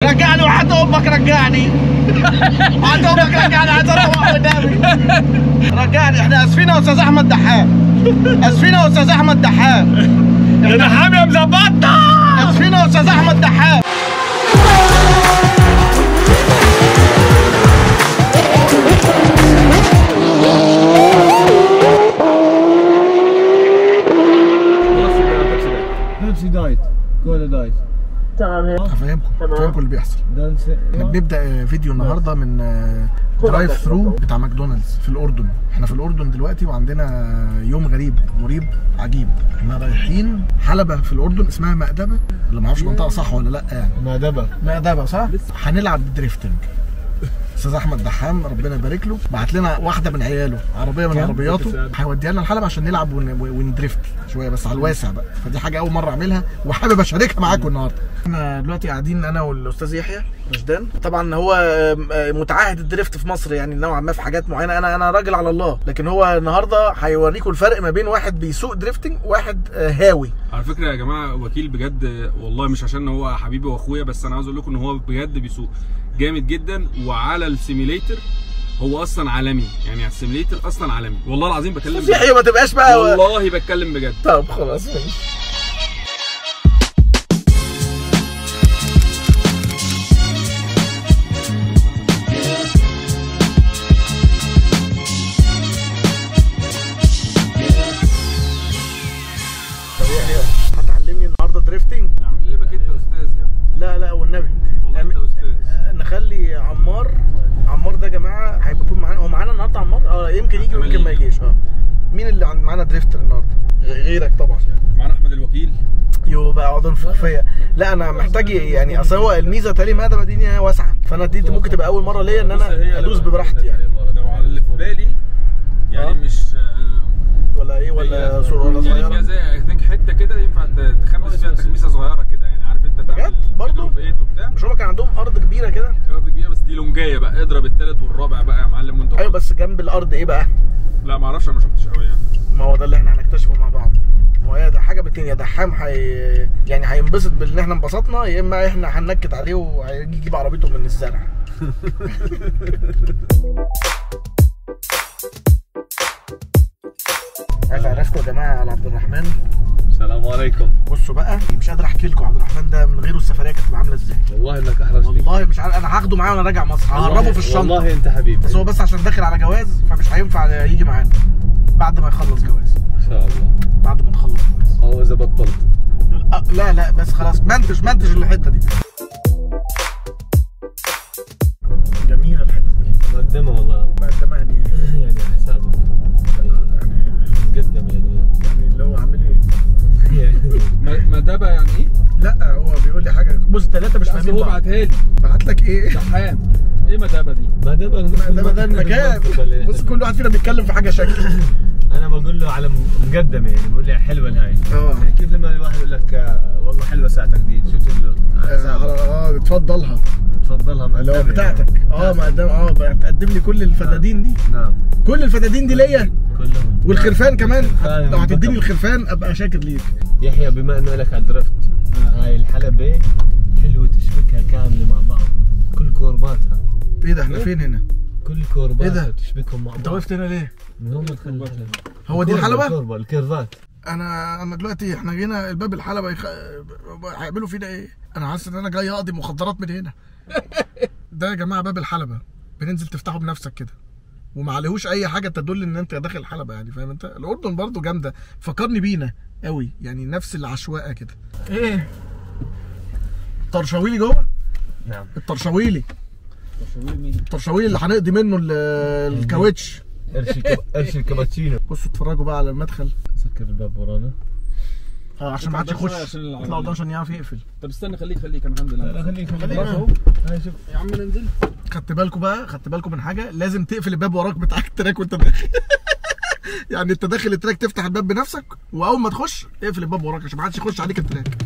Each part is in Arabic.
رجعني وحد امك رجعني. وحد امك رجعني، عايز اروح قدامي. رجعني. احنا اسفين يا استاذ احمد دحام. اسفين يا استاذ احمد دحام. يا دحام يا مظبطة. اسفين يا استاذ احمد دحام. بيبسي دايت، كولا دايت. هفهمكم اللي بيحصل. بنبدا فيديو النهارده من درايف ثرو بتاع ماكدونالدز في الاردن. احنا في الاردن دلوقتي وعندنا يوم غريب مريب عجيب. احنا رايحين حلبة في الاردن اسمها مأدبة، اللي ما اعرفش منطقه صح ولا لا يعني. مأدبة صح. هنلعب دريفتنج. استاذ احمد دحام ربنا يبارك له بعت لنا واحده من عياله، عربيه من عربياته، هيوديها لنا الحلبة عشان نلعب وندريفت شويه بس على الواسع بقى. فدي حاجه اول مره اعملها وحابب اشاركها معاكم النهارده. احنا دلوقتي قاعدين انا والاستاذ يحيى رشدان. طبعا هو متعهد الدريفت في مصر يعني نوعا ما في حاجات معينه. انا راجل على الله، لكن هو النهارده هيوريكم الفرق ما بين واحد بيسوق دريفتنج وواحد هاوي. على فكره يا جماعه وكيل بجد والله، مش عشان هو حبيبي واخويا، بس انا عاوز اقول لكم ان هو بجد بيسوق جامد جدا. وعلى السيميليتر هو اصلا عالمي، يعني على السيميليتر اصلا عالمي والله العظيم. بكلم بجد. يحيى ما تبقاش بقى والله بتكلم بجد. طب خلاص ماشي. هتعلمني النهارده دريفتنج؟ اعلمك انت استاذ يا ابني. لا والنبي والله انت استاذ. نخلي عمار ده يا جماعه هيكون معانا. هو معانا النهارده عمار؟ يمكن يجي ويمكن ما يجيش. مين اللي معانا دريفتر النهارده غيرك طبعا؟ معانا احمد الوكيل. يو بقى اقعد انفخ فيا. لا انا محتاج يعني، اصل هو الميزه تالي مأدبة دي واسعه، فانا دي ممكن تبقى اول مره ليا ان انا ادوس براحتي يعني. لو على اللي في بالي يعني مش ولا ايه ولا صوره ولا صغيره يعني، فيها زي اي ثينك حته كده ينفع تخمس فيها تخميسه صغيره كده يعني. عارف انت تعمل برضه مش هما كان عندهم ارض كبيره كده؟ ارض كبيره بس دي لونجايه بقى. اضرب الثالث والرابع بقى يا معلم وانت. ايوه بس جنب الارض ايه بقى؟ لا ما اعرفش، انا ما شفتش قوي يعني. ما هو ده اللي احنا هنكتشفه مع بعض. وهي ده حاجه بالتانيه. دحام يعني هينبسط بان احنا انبسطنا، يا اما احنا هننكد عليه وهيجي يجيب عربيته من الزرع. عرفتوا يا جماعه على عبد الرحمن؟ السلام عليكم. بصوا بقى، مش قادر احكي لكم عبد الرحمن ده من غيره السفريه كانت عامله ازاي. والله انك احرجتني. والله مش عارف، انا هاخده معايا وانا راجع مصر، ههربه في الشنطه. والله انت حبيبي. بس هو بس عشان داخل على جواز فمش هينفع يجي معانا بعد ما يخلص جواز. ان شاء الله بعد ما تخلص جواز. هو اذا بطلت. لا بس خلاص منتج الحته دي. جميله الحته دي. مقدمه والله. مقدمه يعني حسابك مقدم يعني اللي هو عامل ايه؟ مأدبة يعني ايه؟ لا هو بيقول لي حاجه. بص الثلاثه مش فاهمين هو بعتها لي. بعت لك ايه؟ دحام. ايه مأدبة دي؟ مقدمه ده المكان. بص كل واحد فينا بيتكلم في حاجه شكل. انا بقول له على مقدمه يعني، بقول لي حلوه الهاي. يعني كيف لما الواحد يقول لك والله حلوه ساعتك دي، شو تقول له؟ تفضلها اللي هو بتاعتك. مقدمه. بتقدم لي كل الفدادين دي. نعم كل الفدادين دي ليا كلهم. والخرفان كمان. لو هتديني الخرفان ابقى شاكر ليك. يحيى بما انه لك على الدرفت، هاي الحلبة حلوة تشبكها كاملة مع بعض، كل كورباتها. ايه ده احنا فين هنا؟ كل كورباتها تشبكهم مع بعض. انت وقفت هنا ليه؟ من هون دخل هو دي الحلبة؟ الكيرفات. انا دلوقتي احنا جينا الباب الحلبة هيعملوا فينا ايه؟ انا حاسس ان انا جاي اقضي مخدرات من هنا. ده يا جماعة باب الحلبة، بننزل تفتحه بنفسك كده وما عليهوش اي حاجه تدل ان انت داخل الحلبة يعني. فاهم انت؟ الاردن برضو جامده، فكرني بينا قوي يعني، نفس العشوائيه كده. ايه الطرشاويلي جوه؟ نعم الطرشاويلي. مين؟ الطرشاويلي اللي هنقضي منه الكاوتش. قرش الكابتشينو. بصوا اتفرجوا بقى على المدخل. سكر الباب ورانا عشان ما حدش يخش. اطلعوا ده عشان يعرف يقفل. طب استنى خليك انا الحمد لله. لا خليك خلاص اهو. شوف يا عم ننزل. خدت بالكم من حاجه، لازم تقفل الباب وراك بتاع التراك وانت داخل. يعني انت داخل التراك تفتح الباب بنفسك، واول ما تخش اقفل الباب وراك عشان ما حدش يخش عليك التراك.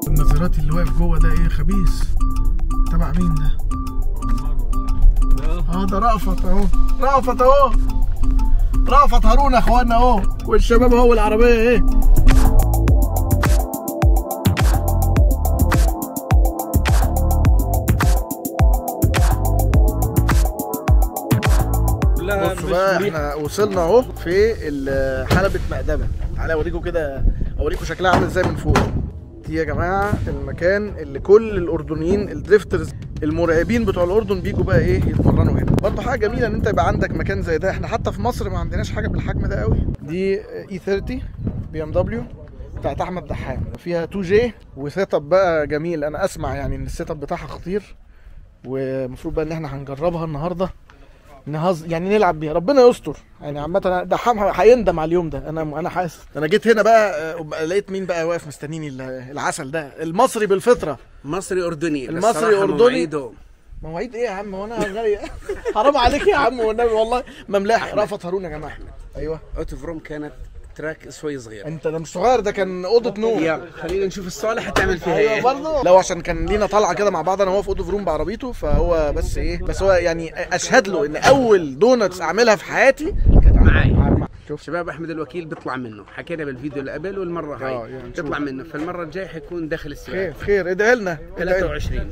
المازيراتي اللي واقف جوه ده ايه؟ خبيث. تبع مين ده؟ ده رأفت اهو، رأفت اهو، رأفت هارون يا اخوانا اهو، والشباب اهو والعربيه اهي. بصوا بقى احنا وصلنا اهو في حلبة مأدبة. تعالى اوريكم كده، اوريكم شكلها عامل ازاي من فوق. دي يا جماعه المكان اللي كل الاردنيين الدريفترز المرعبين بتوع الاردن بيجوا بقى ايه يتمرنوا هنا. برضه حاجه جميله ان انت يبقى عندك مكان زي ده. احنا حتى في مصر ما عندناش حاجه بالحجم ده قوي. دي E30 BMW بتاعت احمد دحام، فيها 2J وسيت اب بقى جميل. انا اسمع يعني ان السيت اب بتاعها خطير، والمفروض بقى ان احنا هنجربها النهارده، يعني نلعب بيها. ربنا يستر يعني. عامه دحام هيندم على اليوم ده، انا حاسس. انا جيت هنا بقى لقيت مين بقى واقف مستنيني؟ العسل ده المصري بالفطره، مصري اردني. المصري اردني. مواعيد ايه يا عم وانا غالي؟ حرام عليك يا عم والنبي والله ما ملاحق. رأفت هارون يا جماعه. ايوه اوتو فروم كانت تراك شوي صغير. انت ده مش صغير، ده كان اوضه نوم. يلا خلينا نشوف الصالح هتعمل فيها ايه. برضه لو عشان كان لينا طلعه كده مع بعض انا وهو في اوضه فروم بعربيته، فهو بس ايه، بس هو يعني اشهد له ان اول دونتس اعملها في حياتي كانت معايا. شوف شباب احمد الوكيل بيطلع منه، حكينا بالفيديو اللي قبل والمره هاي يعني بيطلع منه، فالمره الجايه حيكون داخل السباق. خير ادعي لنا 23.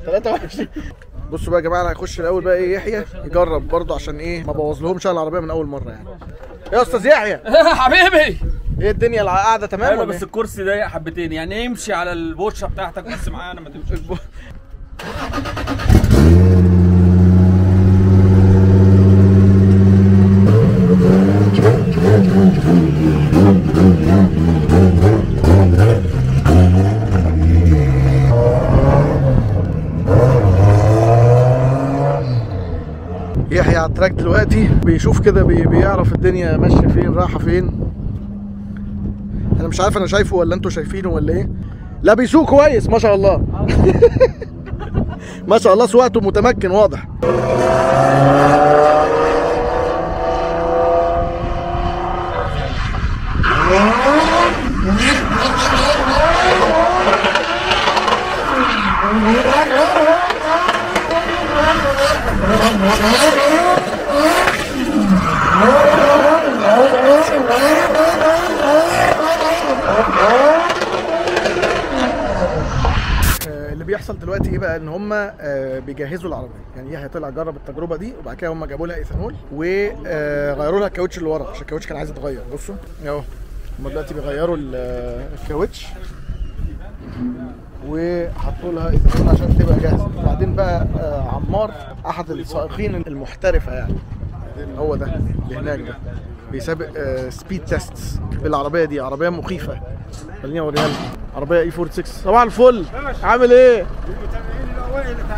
بصوا بقى يا جماعه، انا هيخش الاول بقى ايه يحيى يجرب برضه عشان ايه ما بوظلهمش العربيه من اول مره يعني. يا استاذ يحيى حبيبي ايه الدنيا القعده تمام ولا بس الكرسي ضيق حبتين يعني، امشي على البوتشه بتاعتك بس معانا ما تمشيش. يحيى على التراك دلوقتي بيشوف كده، بيعرف الدنيا ماشيه فين رايحه فين. انا مش عارف انا شايفه ولا انتوا شايفينه ولا ايه. لا بيسوق كويس ما شاء الله. ما شاء الله سواقته متمكن واضح. اللي بيحصل دلوقتي ايه بقى، ان هم بيجهزوا العربيه. يعني يحيى طلع جرب التجربه دي، وبعد كده هم جابوا لها ايثانول وغيروا لها الكاوتش اللي ورا عشان الكاوتش كان عايز يتغير. بصوا اهو هم دلوقتي بيغيروا الكاوتش وحطوا لها ايثانول عشان تبقى جاهزه. وبعدين بقى عمار احد السائقين المحترفه يعني، هو ده اللي هناك ده بيسابق سبيد تيست بالعربيه دي. عربيه مخيفه، خليني اوريها لكم. عربيه E46. صباح الفل، عامل ايه؟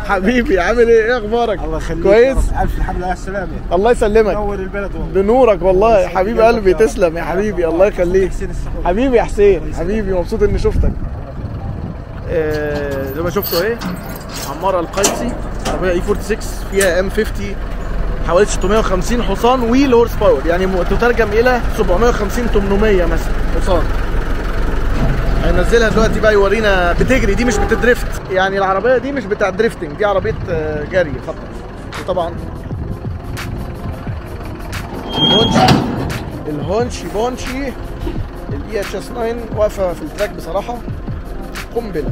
حبيبي عامل ايه؟ ايه اخبارك؟ الله يخليك. كويس؟ الف الحمد لله على السلامه. الله يسلمك. نور البلد والله. بنورك والله يا حبيب قلبي. تسلم يا حبيبي، الله يخليك حبيبي يا حسين. حبيبي مبسوط اني شفتك. زي ما شفتوا ايه، عمار القيسي، عربيه E46 فيها M50 حوالي 650 حصان ويل هورس باور، يعني تترجم الى 750 800 مثلا حصان. هينزلها دلوقتي بقى يورينا بتجري. دي مش بتدريفت يعني، العربيه دي مش بتاع دريفتنج، دي عربيه جري فقط. وطبعا الهونشي بونشي الEHS9 واقفه في التراك بصراحه قنبله.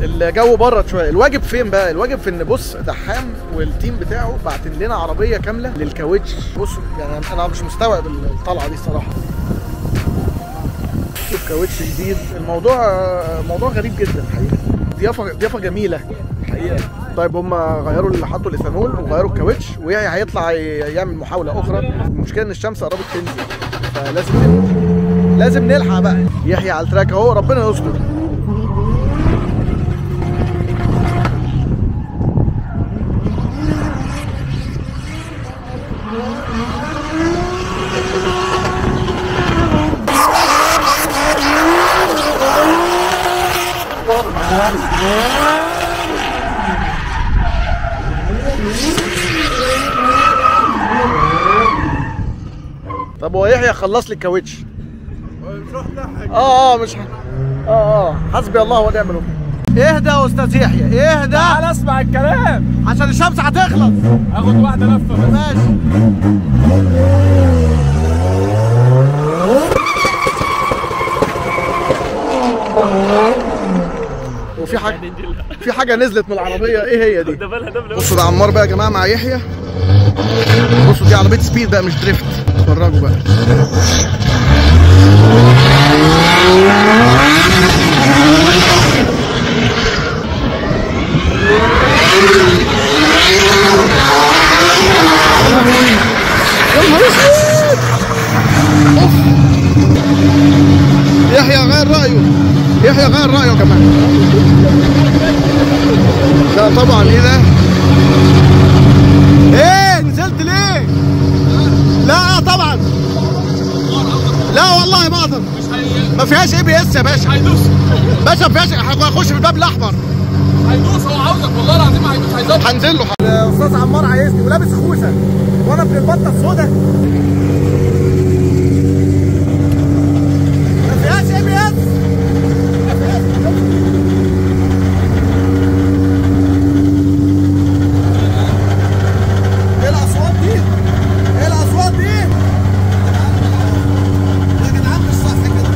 الجو برد شويه. الواجب فين بقى؟ الواجب في ان بص دحام والتيم بتاعه باعتين لنا عربيه كامله للكاوتش. بصوا يعني انا مش مستوعب الطلعه دي الصراحه. شوف كاوتش جديد. الموضوع موضوع غريب جدا الحقيقه. ضيافه جميله الحقيقه. طيب هم غيروا اللي حطوا الايثانول وغيروا الكاوتش، ويحيى هيطلع يعمل محاوله اخرى. المشكله ان الشمس قربت تنزل، فلازم نلحق بقى. يحيى على التراك اهو، ربنا يستر. طب هو يحيى خلص لي الكاوتش. مش حسبي الله ونعم الوكيل. اهدى يا استاذ يحيى، اهدى. تعال اسمع الكلام عشان الشمس هتخلص. اخد واحده لفه بس. ماشي. وفي حاجه نزلت من العربيه، ايه هي دي؟ بصوا ده عمار بقى يا جماعه مع يحيى. بصوا دي عربيه سبيد بقى مش دريفت. اتفرجوا بقى. يحيى غير رأيه، يحيى غير رأيه كمان. لا طبعا ايه ده؟ ايه نزلت ليه؟ لا طبعا. لا والله ما اقدر. ما فيهاش اي بي اس يا باشا. هيدوس باشا ما فيهاش. هخش في الباب الاحمر. هيدوس، هو عاوزك والله العظيم هيدوس. هيظبط. هنزل له. الاستاذ عمار عايزني ولابس خوذه وانا ابن البطه السوداء. ما فيهاش اي بي اس. ايه الاصوات دي؟ ايه الاصوات دي؟ يا جدعان مش صح كده.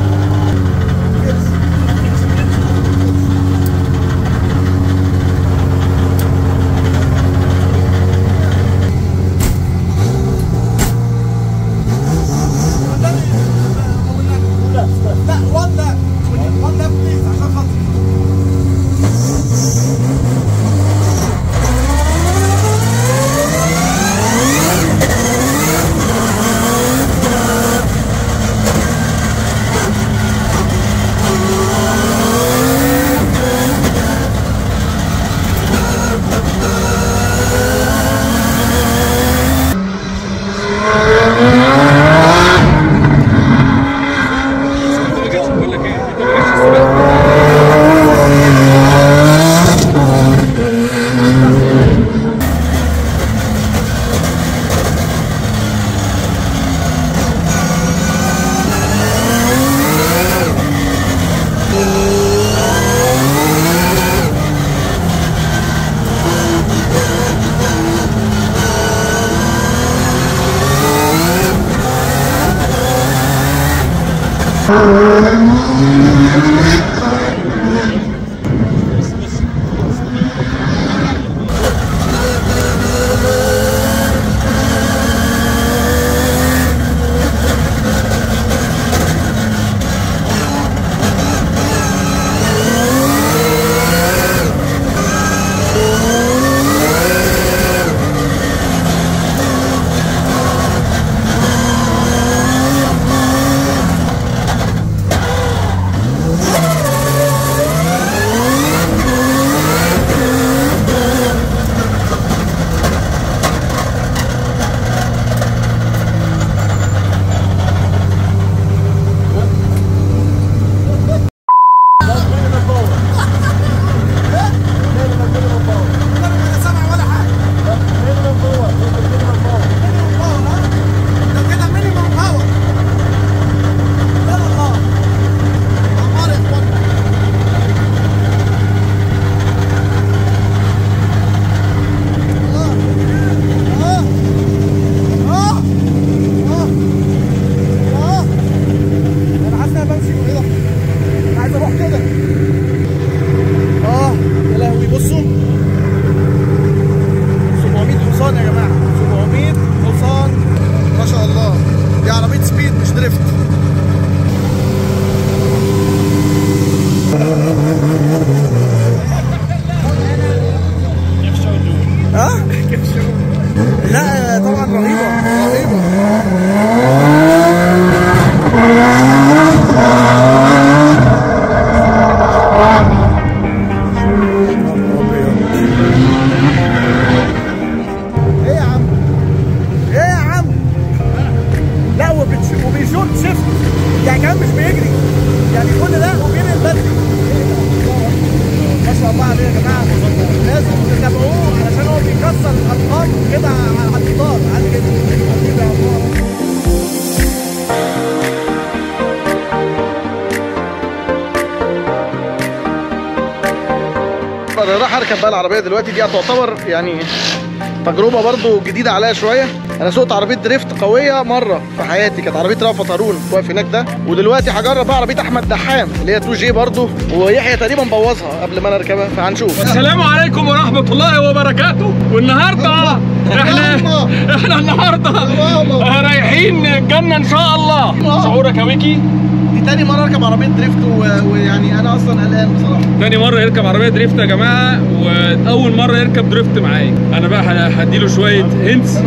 راح اركب بقى العربيه دلوقتي. دي هتعتبر يعني تجربه برضو جديده عليا شويه. انا سوقت عربيه دريفت قويه مره في حياتي، كانت عربيه رأفت هارون واقف هناك ده. ودلوقتي هجرب بقى عربيه احمد دحام اللي هي 2 جي برضو، ويحيى تقريبا بوظها قبل ما انا اركبها، فهنشوف. السلام عليكم ورحمه الله وبركاته. والنهارده احنا النهارده رايحين الجنه ان شاء الله. شعورك يا ويكي؟ دي تاني مره اركب عربيه دريفت ويعني انا اصلا قلقان بصراحه. تاني مره يركب عربيه دريفت يا جماعه، واول مره يركب دريفت معايا. انا بقى هديله شويه هنتس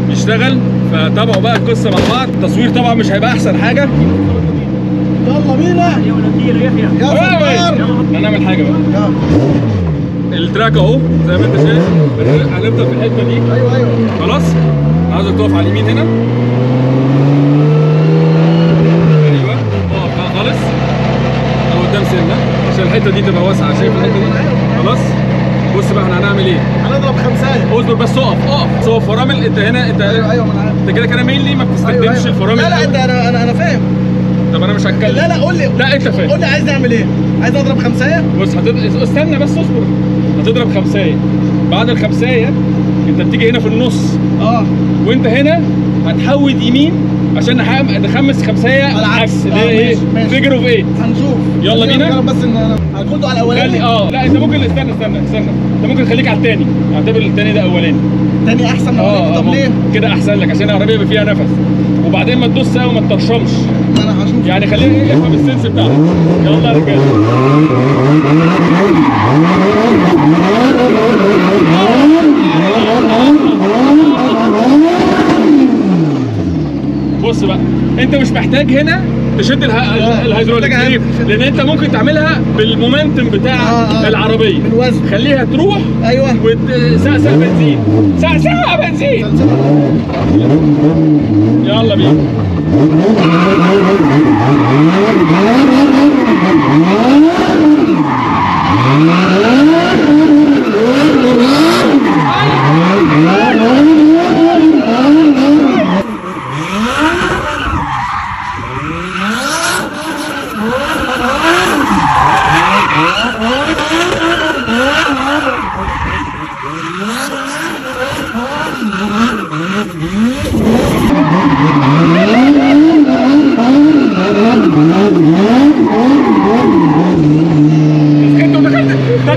يشتغل، فتابعوا بقى القصه مع بعض. التصوير طبعا مش هيبقى احسن حاجه. يلا بينا يا يلا نعمل حاجه بقى. التراك اهو زي ما انت شايف. هنفضل في الحته دي. ايوه خلاص. عاوزك تقف على اليمين هنا. ايوه اقف بقى خالص او قدام سنه عشان الحته دي تبقى واسعه. شايف الحته دي؟ خلاص. بص بقى احنا هنعمل ايه؟ هنضرب خمسايه. اصبر بس، اقف فرامل. انت هنا انت ايوه ما انا عارف. انت كده مينلي ما بتستخدمش الفرامل. لا انت انا فاهم. طب انا مش هتكلم. لا قول لي. لا انت فاهم. قول لي عايز نعمل ايه؟ عايز اضرب خمسايه؟ بص استنى بس اصبر. هتضرب خمسايه. بعد الخمسايه انت بتيجي هنا في النص. وانت هنا هتحود يمين عشان نخمس خمسايه العكس اللي هي ايه؟ فيجر اوف 8. هنشوف. يلا بينا. بس ان هناخده على الاولاني. لا انت ممكن استنى. انت ممكن تخليك على الثاني. اعتبر الثاني ده اولاني. الثاني احسن من الاولاني. طب ليه؟ كده احسن لك عشان العربيه يبقى فيها نفس. وبعدين ما تدوس قوي وما تطرشمش. انا هشوف. يعني خلينا افهم السنس بتاعك. يلا يا رجاله. بص بقى، انت مش محتاج هنا تشد الهيدروليك، لان انت ممكن تعملها بالمومنتم بتاع العربيه. بالوزن. خليها تروح. ايوه. وسقسق بنزين. سقسق بنزين. يلا بينا.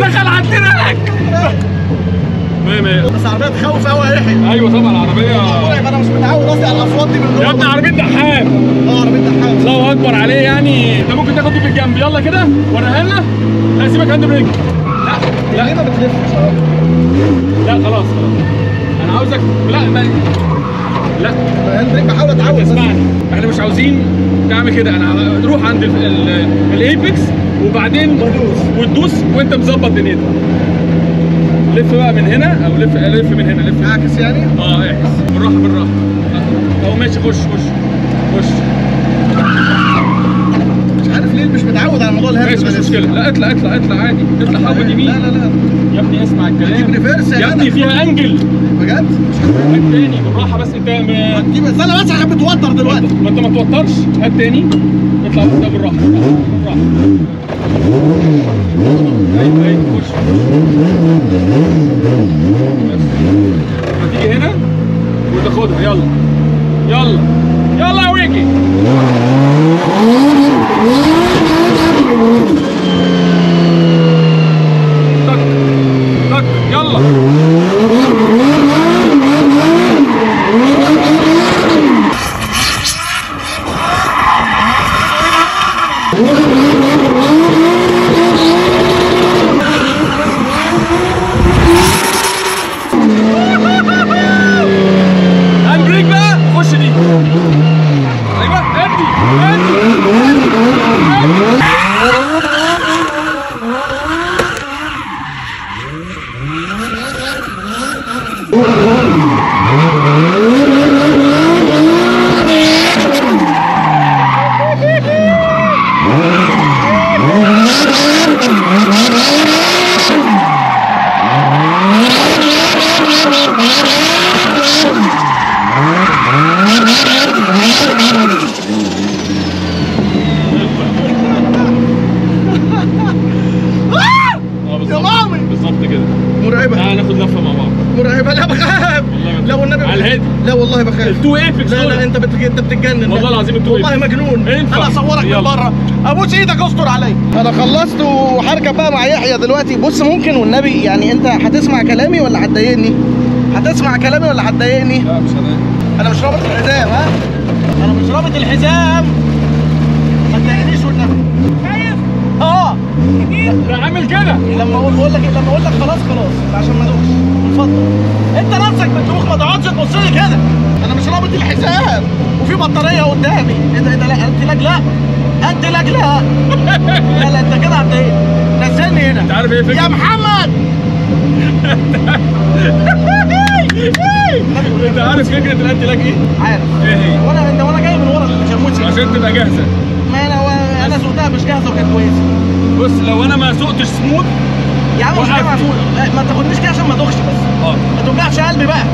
دخل عندنا لك. بس عربيه تخوف قوي يا يحيى. ايوه طبعا العربيه. انا مش متعود اصلي على الاصوات دي من يا ابني عربيه دحام. عربيه دحام. الله اكبر عليه يعني. انت ممكن تاخد دي في الجنب. يلا كده وريها لنا. لا سيبك هاند بريك. لا ليه ما بتلفش؟ لا خلاص. انا عاوزك. لا هاند بريك. بحاول اتعود. اسمعني، احنا مش عاوزين تعمل كده. انا روح عند الايبكس وبعدين وتدوس وانت مظبط دنيتك. لف بقى من هنا او لف من هنا. لف اعكس يعني؟ اعكس بالراحه. اهو ماشي. خش. مش عارف ليه مش متعود على موضوع الهاند. مش مشكله. لا اطلع عادي. اطلع حود يمين. لا يا ابني اسمع الكلام. يا ابني فيها انجل بجد. مش هات تاني بالراحه بس. انت هتجيب. استنى بس عشان بتوتر دلوقتي. ما انت ما توترش. هات تاني. اطلع قدام بالراحه. ايوه خش. هتيجي هنا وتاخدها. يلا يا ويكي. طق يلا. هنبريك بقى. خش دي. ايوه ادي. والله بخاف. التو ايبكس لا لا انت بتتجنن والله العظيم التو والله مجنون. انا اصورك من بره، ابوس ايدك استر عليا. انا خلصت وهركب بقى مع يحيى دلوقتي. بص ممكن والنبي يعني انت هتسمع كلامي ولا هتضايقني؟ هتسمع كلامي ولا هتضايقني؟ لا مش هضايقك. انا مش رابط الحزام. ها انا مش رابط الحزام، ما تضايقنيش والنبي. خايف؟ اه لا عامل كده. لما اقول لك خلاص عشان ما ادوخش. اتفضل انت نفسك بتدوخ، ما تقعدش تبص لي كده. انا مش رابط الحزام وفي بطاريه قدامي. ايه ده لا انت لا لا انت كده هتضايقني. نزلني هنا. انت عارف ايه فكرة؟ يا محمد انت عارف فكره الانتي لاج ايه؟ عارف. ايه هي؟ وانا جاي من ورا الشموسي عشان تبقى جاهزه. ما انا سوقتها مش جاهزه وكانت كويسه. بص لو انا ما سوقتش سموث يا عم مش هينفع اسوق. ما تاخدنيش كده عشان ما ادوخش بس. ما توجعش قلبي بقى.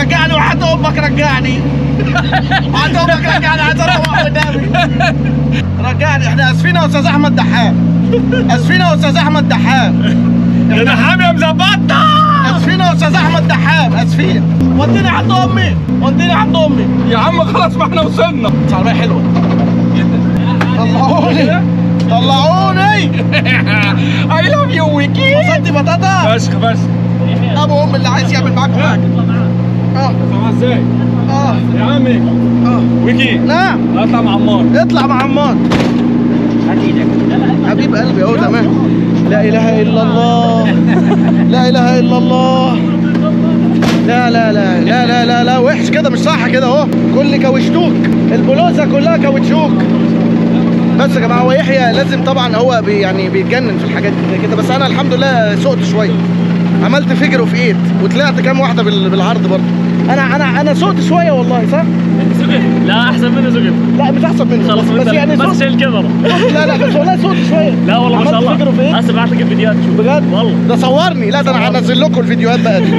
رجعني وحد امك رجعني. وحد امك رجعني، عايز اروح قدامي. رجعني. احنا اسفين يا استاذ احمد دحام. اسفين يا استاذ احمد دحام. يا دحام يا مظبطه. اسفين يا استاذ احمد دحام، اسفين. وديني عند امي، وديني عند امي. يا عم خلاص ما احنا وصلنا. بس عربيه حلوه جدا. طلعوني. اي لاف يو ويكي. وصلتي بطاطا فشخ فشخ. ابو ام اللي عايز يعمل معاكم حاجه. سامع ازاي؟ يا عمي. ويكي. نعم. اطلع مع عمار. اطلع مع عمار. حبيب قلبي اهو تمام. لا اله الا الله. لا اله الا الله. لا لا لا لا لا لا لا وحش كده، مش صح كده اهو. كل كاوتشوك، البلوزه كلها كاوتشوك. بس يا جماعه هو يحيى لازم طبعا هو يعني بيتجنن في الحاجات دي كده، بس انا الحمد لله سقت شويه. عملت فيجر اوف 8 وطلعت كام واحده بالعرض برضه. انا سقت شويه والله. صح؟ لا احسن منه زقت. لا مش احسن منه خلاص بس يعني بس شيل الكاميرا. لا لا بس والله سقت شويه. لا والله ما شاء الله. هسه بعت لك الفيديوهات شوف. بجد؟ والله ده صورني. لا ده انا هنزل لكم الفيديوهات بقى دي.